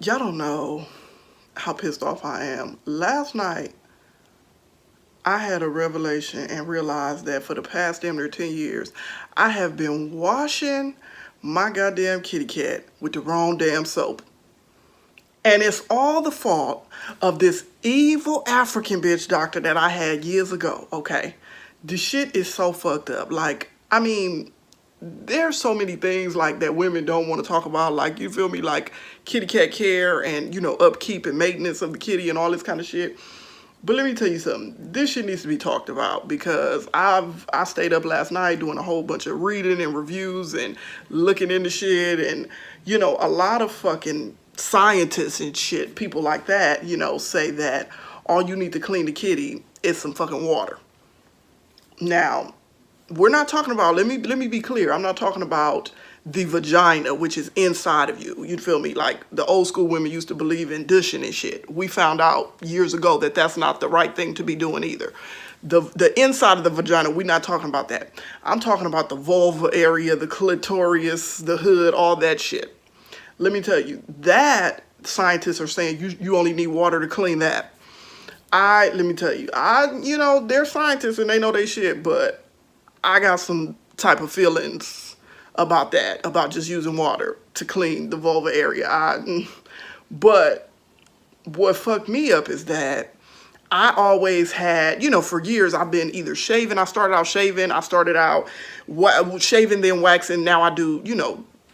Y'all don't know how pissed off I am. Last night, I had a revelation and realized that for the past damn near 10 years, I have been washing my goddamn kitty cat with the wrong damn soap. And it's all the fault of this evil African bitch doctor that I had years ago, okay? The shit is so fucked up. Like, I mean, there's so many things like that women don't want to talk about, like, you feel me, like kitty cat care and, upkeep and maintenance of the kitty and all this kind of shit. But let me tell you something. This shit needs to be talked about because I stayed up last night doing a whole bunch of reading and reviews and looking into shit and a lot of fucking scientists and shit, people like that, say that all you need to clean the kitty is some fucking water. Now, we're not talking about, let me be clear, I'm not talking about the vagina, which is inside of you. You feel me? Like the old school women used to believe in dishing and shit. We found out years ago that that's not the right thing to be doing either. The inside of the vagina, we're not talking about that. I'm talking about the vulva area, the clitoris, the hood, all that shit. Let me tell you, that scientists are saying you only need water to clean that. Let me tell you, they're scientists and they know they shit, but I got some type of feelings about that, about just using water to clean the vulva area. But what fucked me up is that I always had, for years I've been either shaving. I started out shaving. I started out shaving, then waxing. Now I do,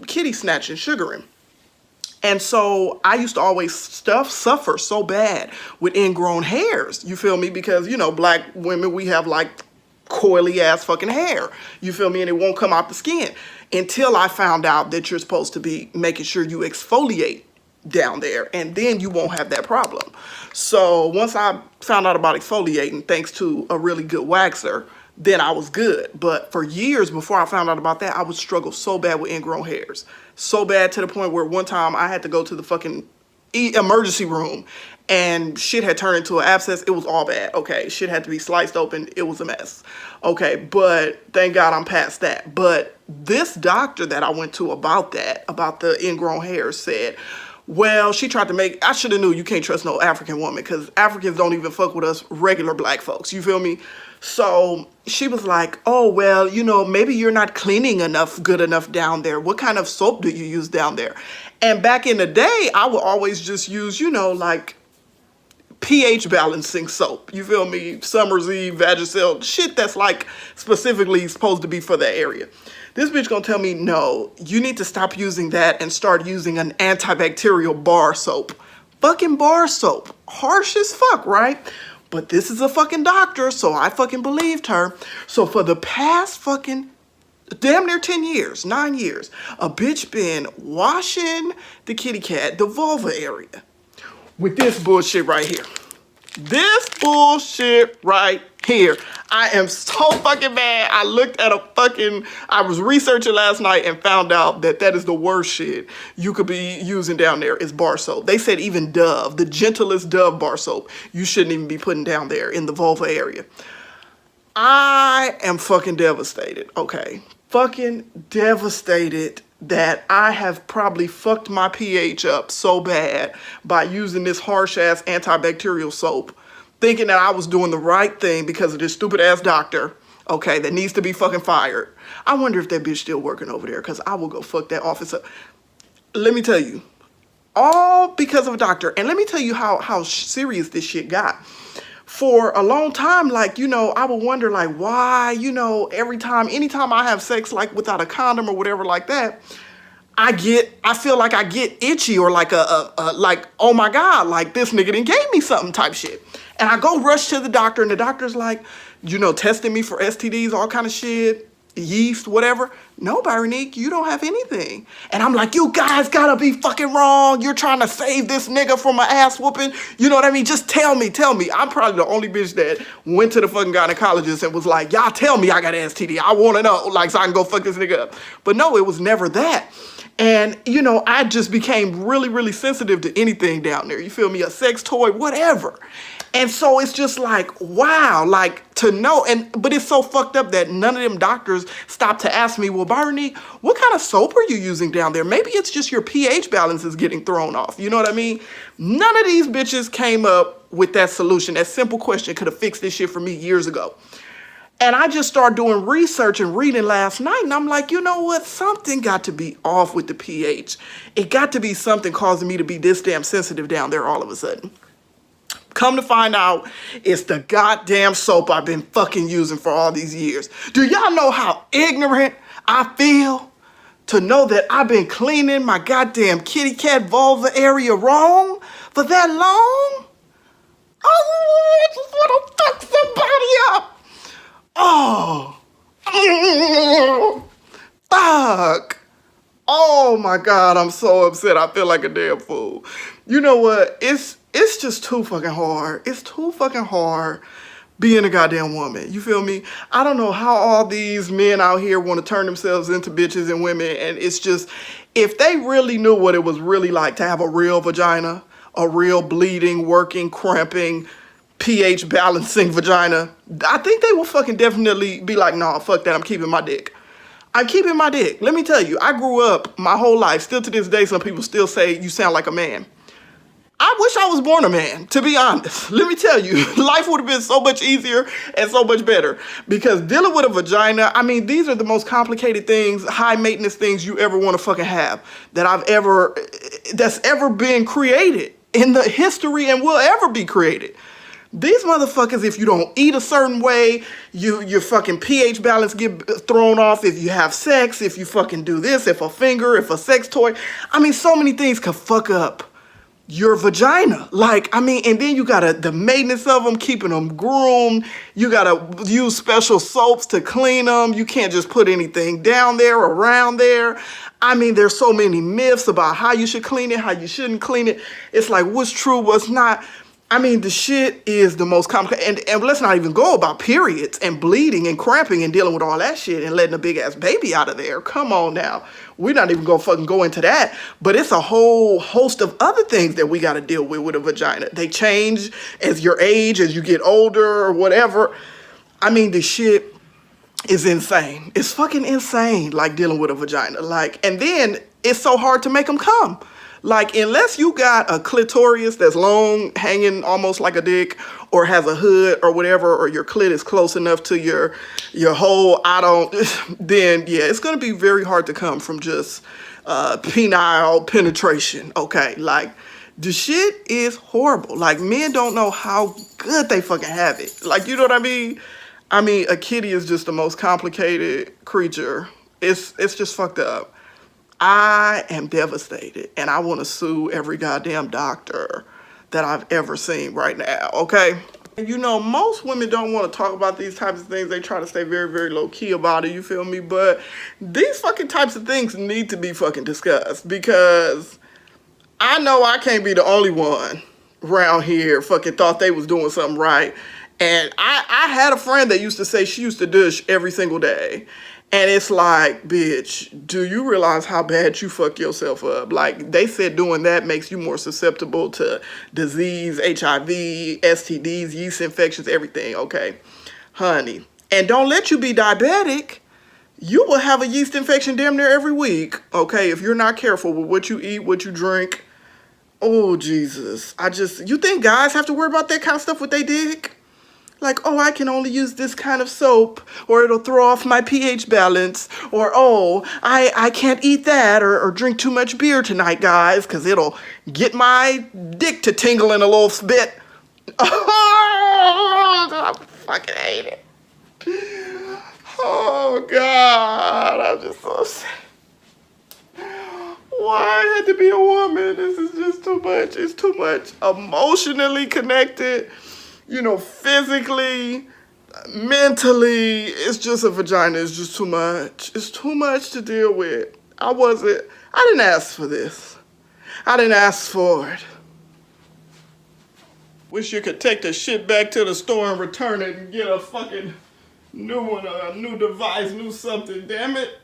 kitty snatching, sugaring. And so I used to always suffer so bad with ingrown hairs. You feel me? Because, black women, we have like coily ass fucking hair. You feel me? And it won't come out the skin until I found out that you're supposed to be making sure you exfoliate down there and then you won't have that problem. So once I found out about exfoliating, thanks to a really good waxer, then I was good. But for years before I found out about that, I would struggle so bad with ingrown hairs. So bad to the point where one time I had to go to the fucking emergency room and shit had turned into an abscess. It was all bad. Okay, shit had to be sliced open. It was a mess. Okay, but thank God I'm past that. But this doctor that I went to about that, about the ingrown hairs, said, well, she tried to I should have knew you can't trust no African woman because Africans don't even fuck with us regular black folks. You feel me? So she was like, oh, well, maybe you're not cleaning good enough down there. What kind of soap do you use down there? And back in the day, I would always just use, like pH balancing soap. You feel me? Summer's Eve, Vagisil, shit that's like specifically supposed to be for that area. This bitch gonna tell me, no, you need to stop using that and start using an antibacterial bar soap. Fucking bar soap. Harsh as fuck, right? But this is a fucking doctor, so I fucking believed her. So for the past fucking damn near 10 years, 9 years, a bitch been washing the kitty cat, the vulva area, with this bullshit right here. This bullshit right here. I am so fucking mad. I was researching last night and found out that is the worst shit you could be using down there is bar soap. They said even Dove, the gentlest Dove bar soap, you shouldn't even be putting down there in the vulva area. I am fucking devastated, okay? Fucking devastated that I have probably fucked my pH up so bad by using this harsh ass antibacterial soap, thinking that I was doing the right thing because of this stupid ass doctor, okay, that needs to be fucking fired. I wonder if that bitch still working over there because I will go fuck that office up. Let me tell you, all because of a doctor. And let me tell you how serious this shit got. For a long time, like, I would wonder, like, why, anytime I have sex, like, without a condom or whatever like that, I feel like I get itchy or like like, oh my God, like this nigga done gave me something type shit. And I go rush to the doctor and the doctor's like, testing me for STDs, all kind of shit, yeast, whatever. No, Byronique, you don't have anything. And I'm like, you guys gotta be fucking wrong. You're trying to save this nigga from an ass whooping. You know what I mean? Just tell me. I'm probably the only bitch that went to the fucking gynecologist and was like, y'all tell me I got an STD. I wanna know, like, so I can go fuck this nigga up. But no, it was never that. And, I just became really, really sensitive to anything down there. You feel me? A sex toy, whatever. And so it's just like, wow, like to know, but it's so fucked up that none of them doctors stop to ask me, well, Byronique, what kind of soap are you using down there? Maybe it's just your pH balance is getting thrown off. You know what I mean? None of these bitches came up with that solution. That simple question could have fixed this shit for me years ago. And I just started doing research and reading last night, and I'm like, you know what? Something got to be off with the pH. It got to be something causing me to be this damn sensitive down there all of a sudden. Come to find out, it's the goddamn soap I've been fucking using for all these years. Do y'all know how ignorant I feel to know that I've been cleaning my goddamn kitty cat vulva area wrong for that long? Oh, I just want to fuck somebody up. Oh, fuck. Oh my God, I'm so upset. I feel like a damn fool. You know what? It's just too fucking hard. It's too fucking hard being a goddamn woman. You feel me? I don't know how all these men out here want to turn themselves into bitches and women. And it's just, if they really knew what it was really like to have a real vagina, a real bleeding, working, cramping, pH balancing vagina, I think they will fucking definitely be like, nah, fuck that, I'm keeping my dick. I'm keeping my dick. Let me tell you, I grew up my whole life, still to this day, some people still say you sound like a man. I wish I was born a man, to be honest. Let me tell you, life would have been so much easier and so much better. Because dealing with a vagina, I mean, these are the most complicated things, high maintenance things you ever want to fucking have that's ever been created in the history and will ever be created. These motherfuckers, if you don't eat a certain way, your fucking pH balance get thrown off. If you have sex, if you fucking do this, if a sex toy. I mean, so many things could fuck up your vagina. Like, I mean, and then you gotta, the maintenance of them, keeping them groomed. You gotta use special soaps to clean them. You can't just put anything down there, around there. I mean, there's so many myths about how you should clean it, how you shouldn't clean it. It's like, what's true, what's not. I mean, the shit is the most complicated. And let's not even go about periods and bleeding and cramping and dealing with all that shit and letting a big ass baby out of there. Come on now. We're not even gonna fucking go into that. But it's a whole host of other things that we gotta deal with a vagina. They change as your age, as you get older or whatever. I mean, the shit is insane. It's fucking insane, like dealing with a vagina. Like, and then it's so hard to make them come. Like, unless you got a clitoris that's long, hanging almost like a dick, or has a hood or whatever, or your clit is close enough to your whole, then yeah, it's gonna be very hard to come from just penile penetration, okay? Like, the shit is horrible. Like, men don't know how good they fucking have it. Like, you know what I mean? I mean, a kitty is just the most complicated creature. It's just fucked up. I am devastated, and I want to sue every goddamn doctor that I've ever seen right now, okay? And you know, most women don't want to talk about these types of things. They try to stay very, very low-key about it, you feel me? But these fucking types of things need to be fucking discussed, because I know I can't be the only one around here fucking thought they was doing something right. And I had a friend that used to say she used to douche every single day. And it's like, bitch, do you realize how bad you fuck yourself up? Like, they said doing that makes you more susceptible to disease, HIV, STDs, yeast infections, everything, okay? Honey. And don't let you be diabetic. You will have a yeast infection damn near every week, okay? If you're not careful with what you eat, what you drink. Oh, Jesus. You think guys have to worry about that kind of stuff with their dick? Like, oh, I can only use this kind of soap, or it'll throw off my pH balance, or, oh, I can't eat that, or drink too much beer tonight, guys, because it'll get my dick to tingling a little bit. Oh, I fucking hate it. Oh, God, I'm just so upset. Why I had to be a woman? This is just too much. It's too much emotionally connected. You know, physically, mentally, it's just a vagina. It's just too much. It's too much to deal with. I didn't ask for this. I didn't ask for it. Wish you could take the shit back to the store and return it and get a fucking new one, a new device, new something, damn it.